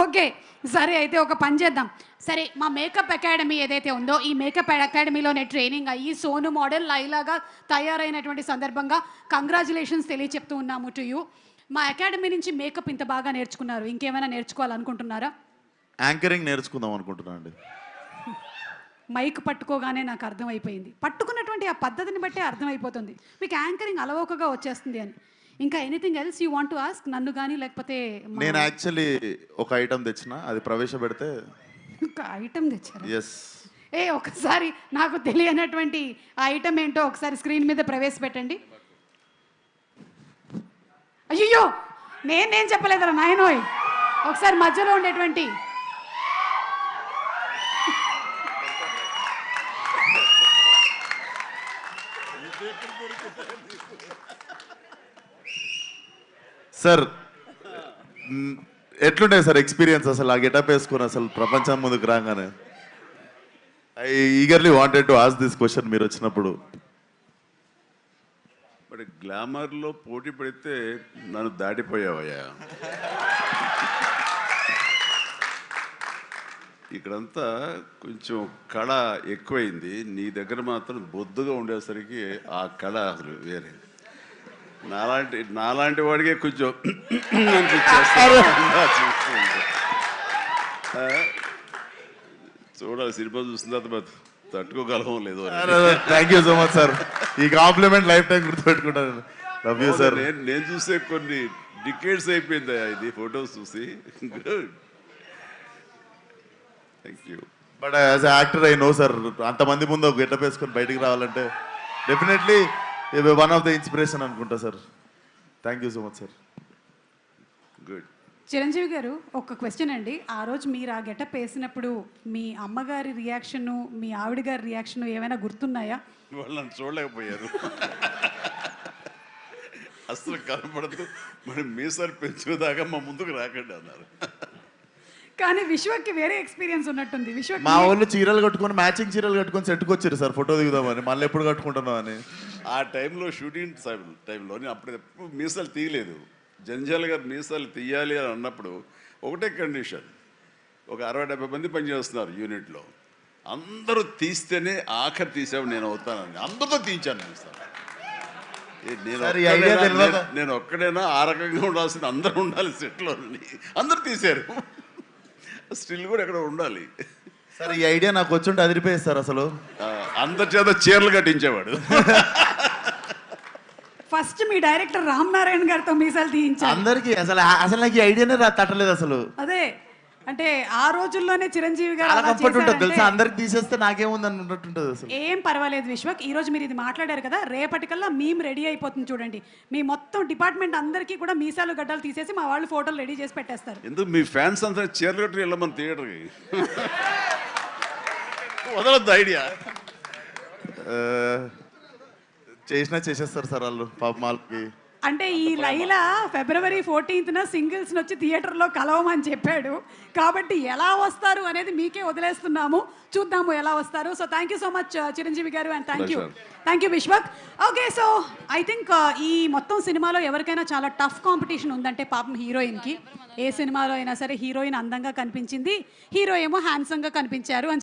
Okay, సరే అయితే ఒక పని చేద్దాం. సరే, మా మేకప్ అకాడమీ ఏదైతే ఉందో ఈ మేకప్ అకాడమీలోనే ట్రైనింగ్ అయ్యి సోను మోడల్ లైలాగా తయారైనటువంటి సందర్భంగా కంగ్రాచులేషన్స్ తెలియచెప్తూ ఉన్నాము టు యూ. మా అకాడమీ నుంచి మేకప్ ఇంత బాగా నేర్చుకున్నారు, ఇంకేమైనా నేర్చుకోవాలనుకుంటున్నారా? యాంకరింగ్ నేర్చుకుందాం అనుకుంటున్నాను అండి. మైక్ పట్టుకోగానే నాకు అర్థమైపోయింది, పట్టుకున్నటువంటి ఆ పద్ధతిని బట్టే అర్థమైపోతుంది మీకు యాంకరింగ్ అలవోకగా వచ్చేస్తుంది అని. ఇంకా anything else you want to ask నన్ను కానీ లేకపోతే? నేను యాక్చువల్లీ ఒక ఐటమ్ తెచ్చిన, అది ప్రవేశపెడితే. ఒక ఐటమ్ తెచ్చారు? ఎస్. ఒకసారి నాకు తెలియనటువంటి ఆ ఐటమ్ ఏంటో ఒకసారి స్క్రీన్ మీద ప్రవేశపెట్టండి. అయ్యో, నేను చెప్పలేదురా నాయనోయ్. ఒకసారి మధ్యలో ఉండేటువంటి సార్, ఎట్లుండే సార్ ఎక్స్పీరియన్స్ అసలు ఆ గెటప్ వేసుకుని అసలు ప్రపంచం ముందుకు రాగానే? I eagerly wanted to ask this question మీరు వచ్చినప్పుడు. బట్ గ్లామర్లో పోటీ పడితే నన్ను దాటిపోయావయ్యా. ఇక్కడంతా కొంచెం కళ ఎక్కువైంది, నీ దగ్గర మాత్రం బొద్దుగా ఉండేసరికి ఆ కళ అసలు వేరే. నాలాంటి వాడికే కొంచెం చూడాలి, సినిమా చూసిన తర్వాత తట్టుకోగలమో లేదో. Thank you so much sir, ఈ కాంప్లిమెంట్ లైఫ్ టైం గుర్తుపెట్టుకుంటాను. Love you sir. నేను చూసే కొన్ని డికేడ్స్ అయిపోయింది ఇది ఫొటోస్ చూసి. Good, thank you. But as actor I know sir, అంతమంది ముందు ఒక గెటప్ వేసుకొని బయటికి రావాలంటే definitely one of the inspiration అనుకుంటా sir. Thank you so much sir. Good. Chiranjeevi garu, ఒక క్వశ్చన్ అండి. ఆ రోజు మీరు ఆ గెటప్ వేసినప్పుడు మీ అమ్మగారి రియాక్షను, మీ ఆవిడ గారి రియాక్షను ఏమైనా గుర్తున్నాయా? వాళ్ళు నన్ను చూడలేకపోయారు, అసలు కనపడదు, మనం మీసాలు పెంచుదాకా మా ముందుకు రాకండి అన్నారు. కానీ విశ్వకి వేరే ఎక్స్పీరియన్స్ ఉన్నట్టుంది. విశ్వకి మా వాళ్ళు చీరలు కట్టుకొని, మ్యాచింగ్ చీరలు కట్టుకొని సెట్కి వచ్చారు సార్ ఫోటో దిగుదామని. మళ్ళీ ఎప్పుడు కట్టుకుంటున్నాం అని. ఆ టైంలో షూటింగ్ టైంలో నేను అప్పుడు ఎప్పుడు మీసాలు తీయలేదు. జంజాలుగా మీసాలు తీయాలి అని అన్నప్పుడు ఒకటే కండిషన్, ఒక 60-70 మంది పనిచేస్తున్నారు యూనిట్లో, అందరూ తీస్తేనే ఆఖరి తీసావు నేను అవుతానని అందరితో తీయించాను మీసాలు. నేను ఒక్కడైనా ఆ రకంగా ఉండాల్సింది, అందరూ ఉండాలి సెట్లో, అందరూ తీశారు. స్టిల్ కూడా ఎక్కడ ఉండాలి సార్. ఈ ఐడియా నాకు వచ్చుంటే అదిరిపోయేది సార్. అసలు అందరి చేత చీరలు కట్టించేవాడు. ఫస్ట్ మీ డైరెక్టర్ రామ్ నారాయణ గారితో మీసాలు తీయించారు అందరికి. అసలు నాకు ఈ ఐడియానే తట్టలేదు అసలు. అదే అంటే ఆ రోజుల్లోనే చిరంజీవి గారు చాలా అలా కంఫర్ట్ ఉంటుంది చేశారంటే తెలుసా, అందరికి తీసేస్తే నాకేముంది అన్నట్టుంటుంది అసలు. ఏం పర్వాలేదు విశ్వక్, ఈ రోజు మీరు ఇది మాట్లాడారు కదా, రేపటికల్లా మేము రెడీ అయిపోతుంది చూడండి. మీ మొత్తం డిపార్ట్మెంట్ అందరికీ కూడా మీసాలు గడ్డలు తీసేసి మా వాళ్ళు ఫోటోలు రెడీ చేసి పెట్టేస్తారు. ఎందుకు మీ ఫ్యాన్స్ అంతా చీరలు కట్టి వెళ్ళమని థియేటర్కి వదలొద్దు ఐడియా. చేసేస్తారు సార్ వాళ్ళు పాప మాల్కి. అంటే ఈ లైలా February 14th సింగిల్స్ వచ్చి థియేటర్లో కలవమని చెప్పాడు కాబట్టి ఎలా వస్తారు అనేది మీకే వదిలేస్తున్నాము, చూద్దాము ఎలా వస్తారు. So thank you so much Chiranjeevi garu, and thank you Vishwak. Okay, so I think ఈ మొత్తం సినిమాలో ఎవరికైనా చాలా టఫ్ కాంపిటీషన్ ఉందంటే పాపం హీరోయిన్కి. ఏ సినిమాలో అయినా సరే హీరోయిన్ అందంగా కనిపించింది, హీరో ఏమో హ్యాండ్సమ్గా కనిపించారు అని